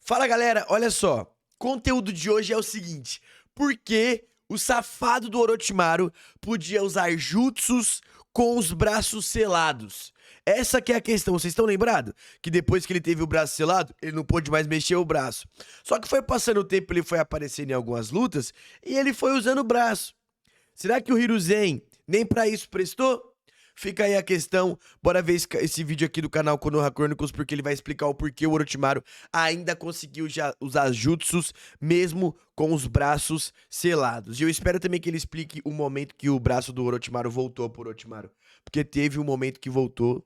Fala galera, olha só, conteúdo de hoje é o seguinte: por que o safado do Orochimaru podia usar jutsus com os braços selados? Essa que é a questão, vocês estão lembrados? Que depois que ele teve o braço selado, ele não pôde mais mexer o braço. Só que foi passando o tempo, ele foi aparecendo em algumas lutas e ele foi usando o braço. Será que o Hiruzen nem pra isso prestou? Fica aí a questão, bora ver esse vídeo aqui do canal Konoha Chronicles, porque ele vai explicar o porquê o Orochimaru ainda conseguiu já usar jutsus, mesmo com os braços selados. E eu espero também que ele explique o momento que o braço do Orochimaru voltou pro Orochimaru, porque teve um momento que voltou,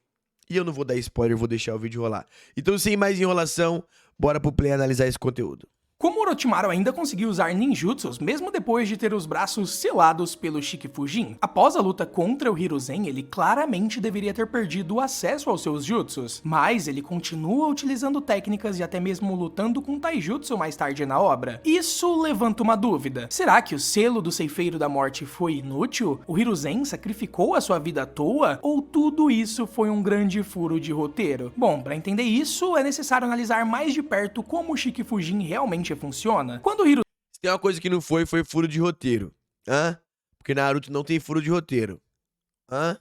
e eu não vou dar spoiler, vou deixar o vídeo rolar. Então, sem mais enrolação, bora pro play analisar esse conteúdo. Como Orochimaru ainda conseguiu usar ninjutsus mesmo depois de ter os braços selados pelo Shikifujin? Após a luta contra o Hiruzen, ele claramente deveria ter perdido o acesso aos seus jutsus, mas ele continua utilizando técnicas e até mesmo lutando com taijutsu mais tarde na obra. Isso levanta uma dúvida. Será que o selo do Ceifeiro da Morte foi inútil? O Hiruzen sacrificou a sua vida à toa? Ou tudo isso foi um grande furo de roteiro? Bom, para entender isso, é necessário analisar mais de perto como o Shikifujin realmente funciona. Quando o Hiruzen... Se tem uma coisa que não foi furo de roteiro. Hã? Porque Naruto não tem furo de roteiro. Hã?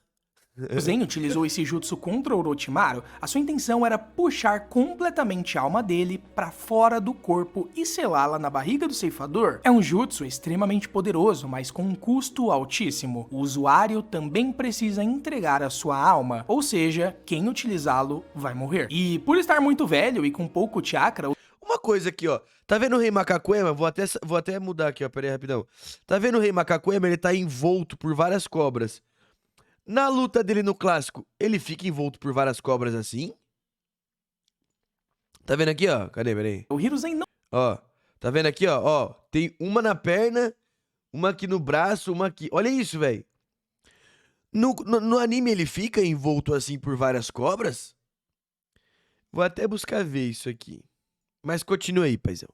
Zen utilizou esse jutsu contra o Orochimaru, a sua intenção era puxar completamente a alma dele pra fora do corpo e selá-la na barriga do ceifador. É um jutsu extremamente poderoso, mas com um custo altíssimo. O usuário também precisa entregar a sua alma, ou seja, quem utilizá-lo vai morrer. E por estar muito velho e com pouco chakra... Uma coisa aqui, ó. Tá vendo o Rei Macacuema? Vou até mudar aqui, ó. Pera aí, rapidão. Tá vendo o Rei Macacuema? Ele tá envolto por várias cobras. Na luta dele no clássico, ele fica envolto por várias cobras assim? Tá vendo aqui, ó? Cadê? Pera aí. O Hiruzen não... Ó. Tá vendo aqui, ó? Ó. Tem uma na perna, uma aqui no braço, uma aqui. Olha isso, velho. No anime ele fica envolto assim por várias cobras? Vou até buscar ver isso aqui. Mas continua aí, paizão.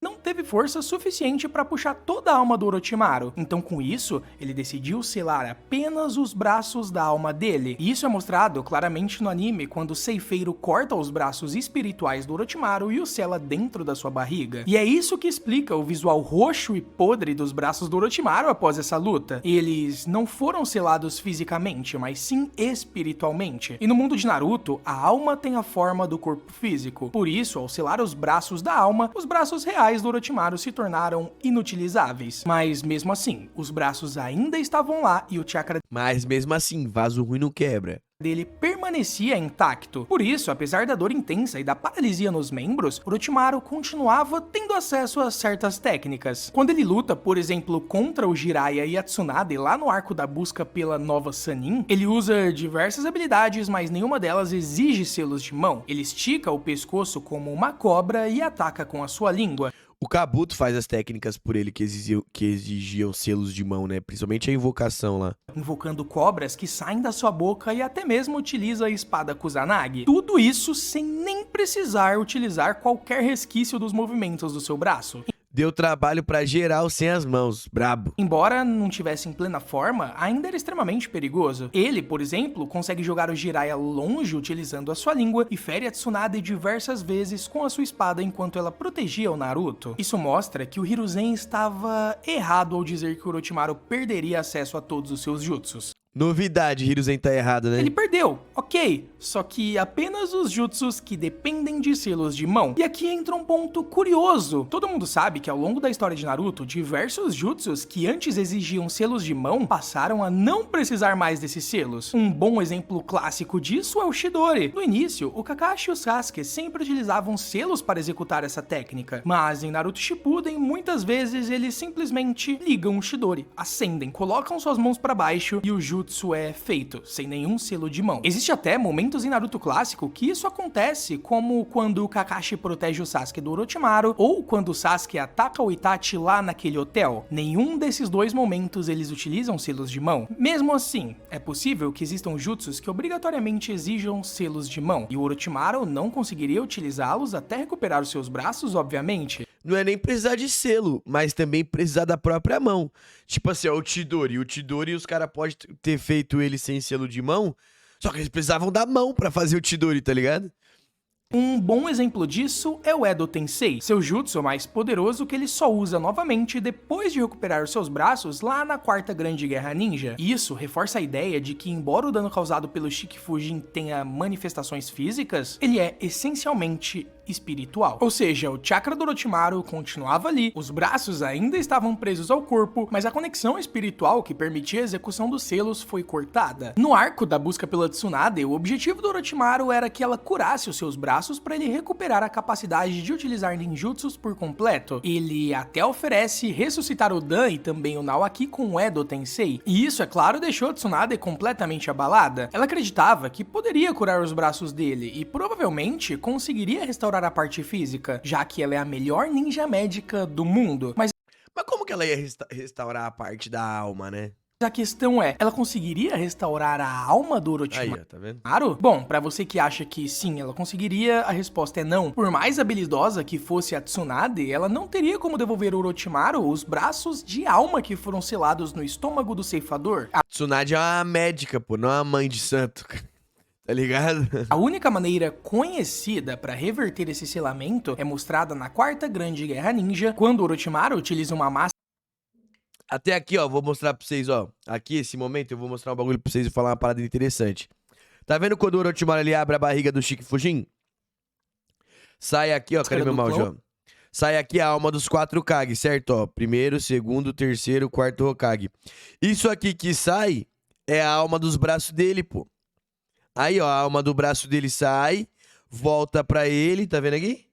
Não teve força suficiente para puxar toda a alma do Orochimaru, então com isso, ele decidiu selar apenas os braços da alma dele. E isso é mostrado claramente no anime quando o ceifeiro corta os braços espirituais do Orochimaru e o sela dentro da sua barriga. E é isso que explica o visual roxo e podre dos braços do Orochimaru após essa luta. Eles não foram selados fisicamente, mas sim espiritualmente. E no mundo de Naruto, a alma tem a forma do corpo físico. Por isso, ao selar os braços da alma, os braços reais do Orochimaru se tornaram inutilizáveis. Mas mesmo assim, os braços ainda estavam lá e o chakra Mas mesmo assim, vaso ruim não quebra. dele permanecia intacto. Por isso, apesar da dor intensa e da paralisia nos membros, Orochimaru continuava tendo acesso a certas técnicas. Quando ele luta, por exemplo, contra o Jiraiya e a Tsunade lá no arco da busca pela nova Sannin, ele usa diversas habilidades, mas nenhuma delas exige selos de mão. Ele estica o pescoço como uma cobra e ataca com a sua língua. O Kabuto faz as técnicas por ele que exigiam selos de mão, né? Principalmente a invocação lá. Invocando cobras que saem da sua boca e até mesmo utiliza a espada Kusanagi. Tudo isso sem nem precisar utilizar qualquer resquício dos movimentos do seu braço. Deu trabalho pra geral sem as mãos, brabo. Embora não tivesse em plena forma, ainda era extremamente perigoso. Ele, por exemplo, consegue jogar o Jiraiya longe utilizando a sua língua e fere a Tsunade diversas vezes com a sua espada enquanto ela protegia o Naruto. Isso mostra que o Hiruzen estava errado ao dizer que o Orochimaru perderia acesso a todos os seus jutsus. Novidade, Hiruzen tá errado, né? Ele perdeu, ok, só que apenas os jutsus que dependem de selos de mão. E aqui entra um ponto curioso. Todo mundo sabe que ao longo da história de Naruto, diversos jutsus que antes exigiam selos de mão passaram a não precisar mais desses selos. Um bom exemplo clássico disso é o Chidori. No início, o Kakashi e o Sasuke sempre utilizavam selos para executar essa técnica, mas em Naruto Shippuden, muitas vezes eles simplesmente ligam o Chidori, acendem, colocam suas mãos para baixo e o jutsu é feito, sem nenhum selo de mão. Existe até momentos em Naruto clássico que isso acontece, como quando o Kakashi protege o Sasuke do Orochimaru, ou quando o Sasuke ataca o Itachi lá naquele hotel. Nenhum desses dois momentos eles utilizam selos de mão. Mesmo assim, é possível que existam jutsus que obrigatoriamente exijam selos de mão, e o Orochimaru não conseguiria utilizá-los até recuperar os seus braços, obviamente. Não é nem precisar de selo, mas também precisar da própria mão. Tipo assim, ó, o Chidori, os caras podem ter feito ele sem selo de mão, só que eles precisavam da mão pra fazer o Chidori, tá ligado? Um bom exemplo disso é o Edo Tensei, seu jutsu mais poderoso que ele só usa novamente depois de recuperar os seus braços lá na Quarta Grande Guerra Ninja. Isso reforça a ideia de que, embora o dano causado pelo Shikifujin tenha manifestações físicas, ele é essencialmente espiritual. Ou seja, o chakra do Orochimaru continuava ali, os braços ainda estavam presos ao corpo, mas a conexão espiritual que permitia a execução dos selos foi cortada. No arco da busca pela Tsunade, o objetivo do Orochimaru era que ela curasse os seus braços para ele recuperar a capacidade de utilizar ninjutsus por completo. Ele até oferece ressuscitar o Dan e também o Naoaki com o Edo Tensei, e isso, é claro, deixou a Tsunade completamente abalada. Ela acreditava que poderia curar os braços dele e provavelmente conseguiria restaurar a parte física, já que ela é a melhor ninja médica do mundo. Mas como que ela ia restaurar a parte da alma, né? a questão é, ela conseguiria restaurar a alma do Orochimaru? Aí, ó, tá vendo? Bom, pra você que acha que sim, ela conseguiria, a resposta é não. Por mais habilidosa que fosse a Tsunade, ela não teria como devolver ao Orochimaru os braços de alma que foram selados no estômago do ceifador. A Tsunade é uma médica, pô, não é uma mãe de santo, tá ligado? A única maneira conhecida para reverter esse selamento é mostrada na Quarta Grande Guerra Ninja, quando o Orochimaru utiliza uma máscara. Até aqui, ó, vou mostrar pra vocês, ó. Aqui, esse momento, eu vou mostrar um bagulho pra vocês e falar uma parada interessante. Tá vendo quando o Orochimaru ele abre a barriga do Shikifujin? Sai aqui, ó, cadê meu mouse, ó? Sai aqui a alma dos 4 Hokage, certo? Ó, primeiro, segundo, terceiro, quarto Hokage. Isso aqui que sai é a alma dos braços dele, pô. Aí, ó, a alma do braço dele sai, volta pra ele, tá vendo aqui?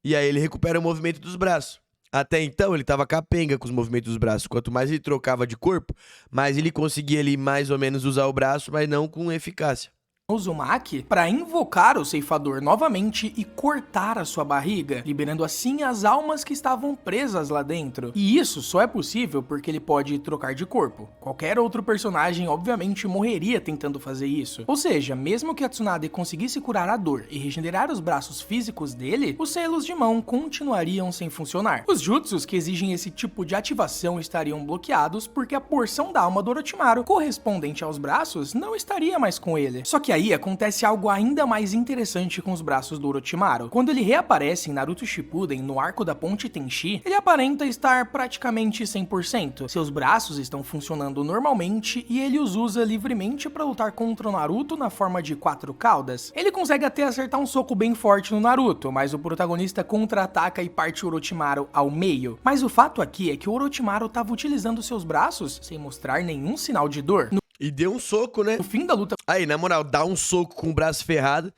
E aí ele recupera o movimento dos braços. Até então, ele tava capenga com os movimentos dos braços. Quanto mais ele trocava de corpo, mais ele conseguia ali mais ou menos usar o braço, mas não com eficácia. Uzumaki para invocar o ceifador novamente e cortar a sua barriga, liberando assim as almas que estavam presas lá dentro. E isso só é possível porque ele pode trocar de corpo. Qualquer outro personagem obviamente morreria tentando fazer isso. Ou seja, mesmo que a Tsunade conseguisse curar a dor e regenerar os braços físicos dele, os selos de mão continuariam sem funcionar. Os jutsus que exigem esse tipo de ativação estariam bloqueados porque a porção da alma do Orochimaru correspondente aos braços não estaria mais com ele. Só que aí acontece algo ainda mais interessante com os braços do Orochimaru. Quando ele reaparece em Naruto Shippuden no arco da Ponte Tenchi, ele aparenta estar praticamente 100%. Seus braços estão funcionando normalmente e ele os usa livremente para lutar contra o Naruto na forma de 4 caudas. Ele consegue até acertar um soco bem forte no Naruto, mas o protagonista contra-ataca e parte o Orochimaru ao meio. Mas o fato aqui é que o Orochimaru estava utilizando seus braços sem mostrar nenhum sinal de dor. E deu um soco, né? No fim da luta Aí, na moral, dar um soco com o braço ferrado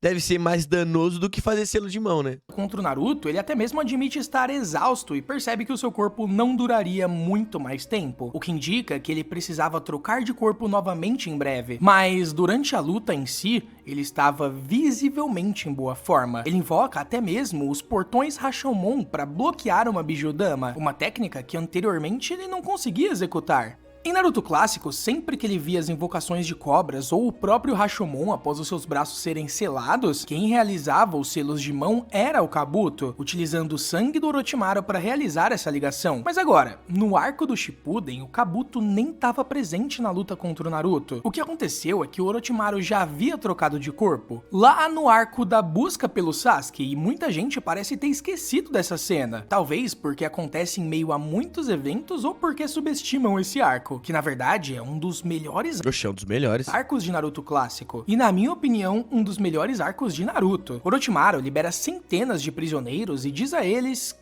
deve ser mais danoso do que fazer selo de mão, né? contra o Naruto, ele até mesmo admite estar exausto e percebe que o seu corpo não duraria muito mais tempo, o que indica que ele precisava trocar de corpo novamente em breve. Mas durante a luta em si, ele estava visivelmente em boa forma. Ele invoca até mesmo os portões Rashomon para bloquear uma Bijudama, uma técnica que anteriormente ele não conseguia executar. Em Naruto clássico, sempre que ele via as invocações de cobras ou o próprio Rashomon após os seus braços serem selados, quem realizava os selos de mão era o Kabuto, utilizando o sangue do Orochimaru para realizar essa ligação. Mas agora, no arco do Shippuden, o Kabuto nem estava presente na luta contra o Naruto. O que aconteceu é que o Orochimaru já havia trocado de corpo, lá no arco da busca pelo Sasuke, e muita gente parece ter esquecido dessa cena. Talvez porque acontece em meio a muitos eventos ou porque subestimam esse arco, que na verdade é um dos melhores Oxe, é um dos melhores. arcos de Naruto clássico, e na minha opinião, um dos melhores arcos de Naruto. Orochimaru libera centenas de prisioneiros e diz a eles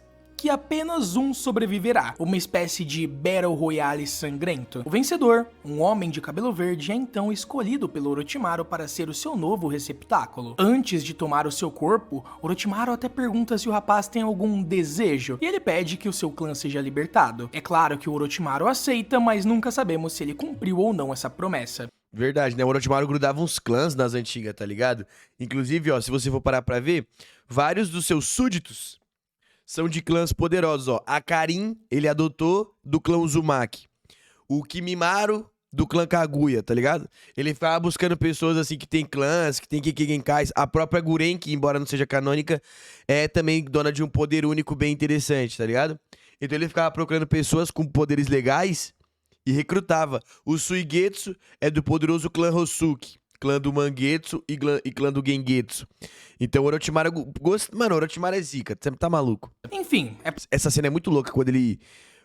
que apenas um sobreviverá, uma espécie de Battle Royale sangrento. O vencedor, um homem de cabelo verde, é então escolhido pelo Orochimaru para ser o seu novo receptáculo. Antes de tomar o seu corpo, Orochimaru até pergunta se o rapaz tem algum desejo, e ele pede que o seu clã seja libertado. É claro que o Orochimaru aceita, mas nunca sabemos se ele cumpriu ou não essa promessa. Verdade, né? O Orochimaru grudava uns clãs nas antigas, tá ligado? Inclusive, ó, se você for parar pra ver, vários dos seus súditos são de clãs poderosos, ó. A Karin, ele adotou do clã Uzumaki. O Kimimaro, do clã Kaguya, tá ligado? Ele ficava buscando pessoas, assim, que tem clãs, que tem Genkais. A própria Guren, que embora não seja canônica, é também dona de um poder único bem interessante, tá ligado? Então ele ficava procurando pessoas com poderes legais e recrutava. O Suigetsu é do poderoso clã Hosuki. clã do Mangetsu e clã do Gengetsu. Então o Orochimaru... Mano, o Orochimaru é zica, você tá maluco. Enfim, Essa cena é muito louca, quando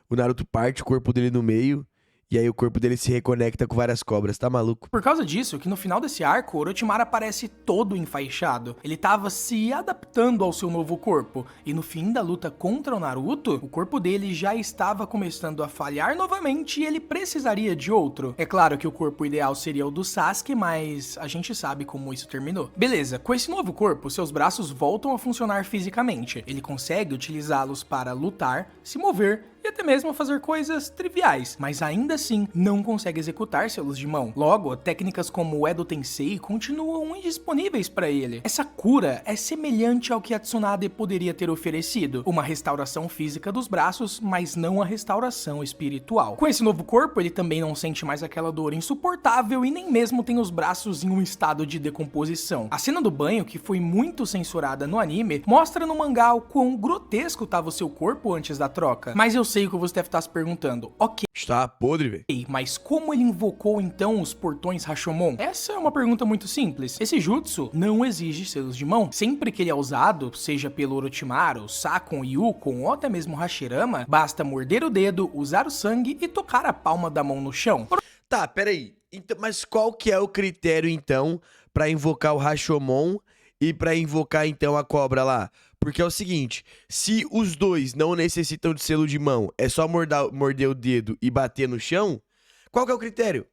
o Naruto parte o corpo dele no meio, e aí o corpo dele se reconecta com várias cobras, tá maluco? por causa disso que no final desse arco, o Orochimaru aparece todo enfaixado. Ele tava se adaptando ao seu novo corpo, e no fim da luta contra o Naruto, o corpo dele já estava começando a falhar novamente e ele precisaria de outro. É claro que o corpo ideal seria o do Sasuke, mas a gente sabe como isso terminou. Beleza, com esse novo corpo, seus braços voltam a funcionar fisicamente. Ele consegue utilizá-los para lutar, se mover e até mesmo fazer coisas triviais, mas ainda assim não consegue executar selos de mão. Logo, técnicas como o Edo Tensei continuam indisponíveis para ele. Essa cura é semelhante ao que a Tsunade poderia ter oferecido, uma restauração física dos braços, mas não a restauração espiritual. Com esse novo corpo, ele também não sente mais aquela dor insuportável e nem mesmo tem os braços em um estado de decomposição. A cena do banho, que foi muito censurada no anime, mostra no mangá o quão grotesco estava o seu corpo antes da troca. Mas eu sei o que você deve estar se perguntando. Ok, Está podre, velho. mas como ele invocou então os portões Rashomon? Essa é uma pergunta muito simples. Esse jutsu não exige selos de mão. Sempre que ele é usado, seja pelo Orochimaru, Sakon, Yukon ou até mesmo Hashirama, basta morder o dedo, usar o sangue e tocar a palma da mão no chão. Tá, peraí. Então, mas qual que é o critério, então, pra invocar o Rashomon e pra invocar, então, a cobra lá? Porque é o seguinte, se os dois não necessitam de selo de mão, é só morder o dedo e bater no chão, qual que é o critério?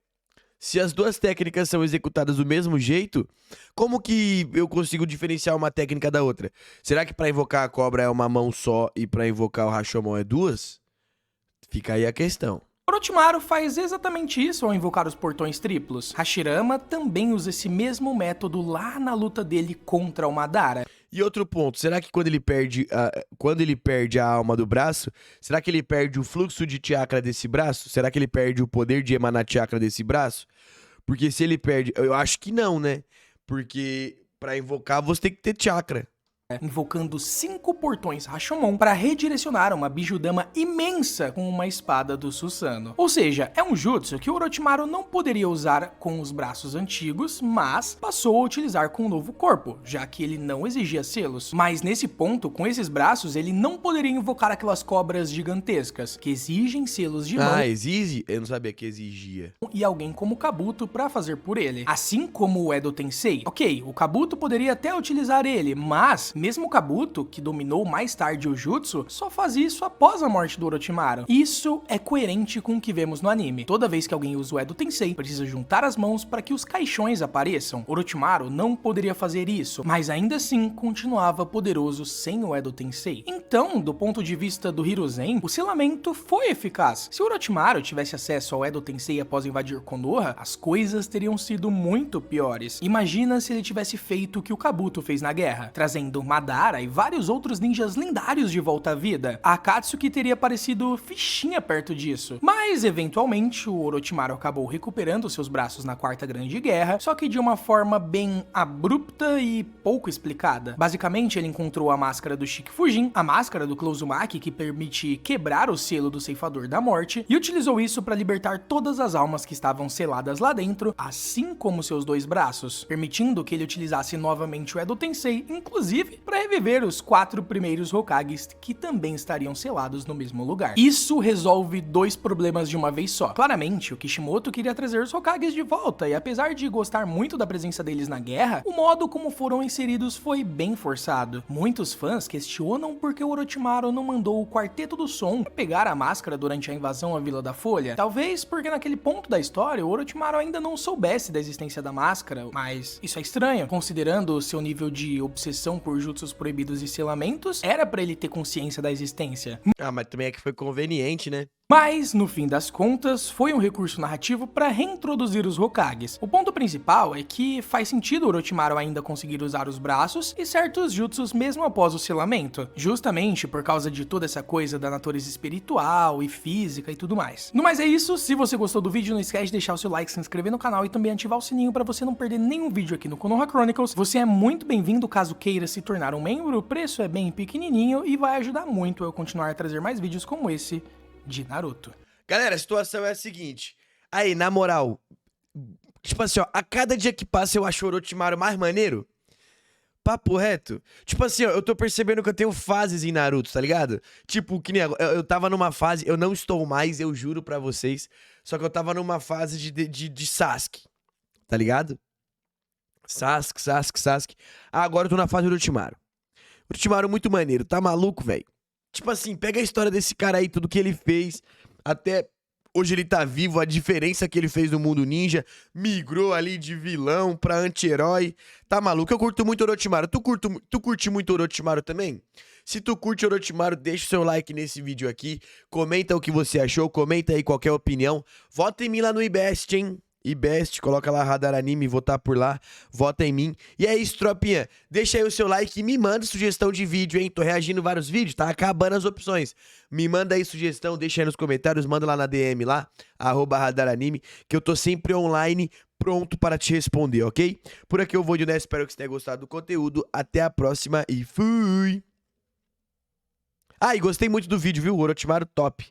Se as duas técnicas são executadas do mesmo jeito, como que eu consigo diferenciar uma técnica da outra? Será que pra invocar a cobra é uma mão só e pra invocar o Rashomon é duas? Fica aí a questão. Orochimaru faz exatamente isso ao invocar os portões triplos. Hashirama também usa esse mesmo método lá na luta dele contra o Madara. E outro ponto, será que quando ele perde a alma do braço, será que ele perde o fluxo de chakra desse braço? Será que ele perde o poder de emanar chakra desse braço? Porque se ele perde, eu acho que não, né? Porque pra invocar você tem que ter chakra. Invocando 5 portões Rashomon para redirecionar uma Bijudama imensa com uma espada do Susanoo. Ou seja, é um jutsu que o Orochimaru não poderia usar com os braços antigos, mas passou a utilizar com o novo corpo, já que ele não exigia selos. Mas nesse ponto, com esses braços, ele não poderia invocar aquelas cobras gigantescas, que exigem selos de mão. Ah, exige? Eu não sabia que exigia. E alguém como Kabuto para fazer por ele. Assim como o Edo Tensei. Ok, o Kabuto poderia até utilizar ele, mas mesmo o Kabuto, que dominou mais tarde o jutsu, só faz isso após a morte do Orochimaru. Isso é coerente com o que vemos no anime. Toda vez que alguém usa o Edo Tensei, precisa juntar as mãos para que os caixões apareçam. Orochimaru não poderia fazer isso, mas ainda assim continuava poderoso sem o Edo Tensei. Então, do ponto de vista do Hiruzen, o selamento foi eficaz. Se o Orochimaru tivesse acesso ao Edo Tensei após invadir Konoha, as coisas teriam sido muito piores. Imagina se ele tivesse feito o que o Kabuto fez na guerra, trazendo Madara e vários outros ninjas lendários de volta à vida. A Akatsuki teria parecido fichinha perto disso. Mas, eventualmente, o Orochimaru acabou recuperando seus braços na Quarta Grande Guerra, só que de uma forma bem abrupta e pouco explicada. Basicamente, ele encontrou a máscara do Shikifujin, a máscara do Close Uzumaki, que permite quebrar o selo do Ceifador da Morte, e utilizou isso para libertar todas as almas que estavam seladas lá dentro, assim como seus dois braços, permitindo que ele utilizasse novamente o Edo Tensei, inclusive para reviver os 4 primeiros Hokages que também estariam selados no mesmo lugar. Isso resolve 2 problemas de uma vez só. Claramente, o Kishimoto queria trazer os Hokages de volta, e apesar de gostar muito da presença deles na guerra, o modo como foram inseridos foi bem forçado. Muitos fãs questionam porque o Orochimaru não mandou o Quarteto do Som pegar a máscara durante a invasão à Vila da Folha. Talvez porque naquele ponto da história o Orochimaru ainda não soubesse da existência da máscara, mas isso é estranho, considerando o seu nível de obsessão por jutsus proibidos e selamentos, era pra ele ter consciência da existência. Ah, mas também é que foi conveniente, né? Mas, no fim das contas, foi um recurso narrativo para reintroduzir os Hokages. O ponto principal é que faz sentido o Orochimaru ainda conseguir usar os braços e certos jutsus mesmo após o selamento, justamente por causa de toda essa coisa da natureza espiritual e física e tudo mais. No mais é isso, se você gostou do vídeo, não esquece de deixar o seu like, se inscrever no canal e também ativar o sininho para você não perder nenhum vídeo aqui no Konoha Chronicles. Você é muito bem-vindo caso queira se tornar um membro, o preço é bem pequenininho e vai ajudar muito eu continuar a trazer mais vídeos como esse de Naruto. Galera, a situação é a seguinte. Aí, na moral, Tipo assim, ó, a cada dia que passa eu acho o Orochimaru mais maneiro. Papo reto. Tipo assim, ó, eu tô percebendo que eu tenho fases em Naruto, tá ligado? Tipo, que nem eu tava numa fase, eu não estou mais, eu juro pra vocês. Só que eu tava numa fase de Sasuke, tá ligado? Sasuke. Ah, agora eu tô na fase do Orochimaru. Orochimaru muito maneiro, tá maluco, velho? Tipo assim, pega a história desse cara aí, tudo que ele fez, até hoje ele tá vivo, a diferença que ele fez no mundo ninja, migrou ali de vilão pra anti-herói. Tá maluco? Eu curto muito Orochimaru. Tu curte muito Orochimaru também? Se tu curte Orochimaru, deixa o seu like nesse vídeo aqui, comenta o que você achou, comenta aí qualquer opinião. Vota em mim lá no IBEST, hein? IBEST, coloca lá Radar Anime, votar por lá, vota em mim. E é isso, tropinha. Deixa aí o seu like e me manda sugestão de vídeo, hein? Tô reagindo vários vídeos, tá acabando as opções. Me manda aí sugestão, deixa aí nos comentários, manda lá na DM lá, @Radar Anime, que eu tô sempre online, pronto para te responder, ok? Por aqui eu vou de né, espero que você tenha gostado do conteúdo. Até a próxima e fui! Ah, e gostei muito do vídeo, viu? O Orochimaru top.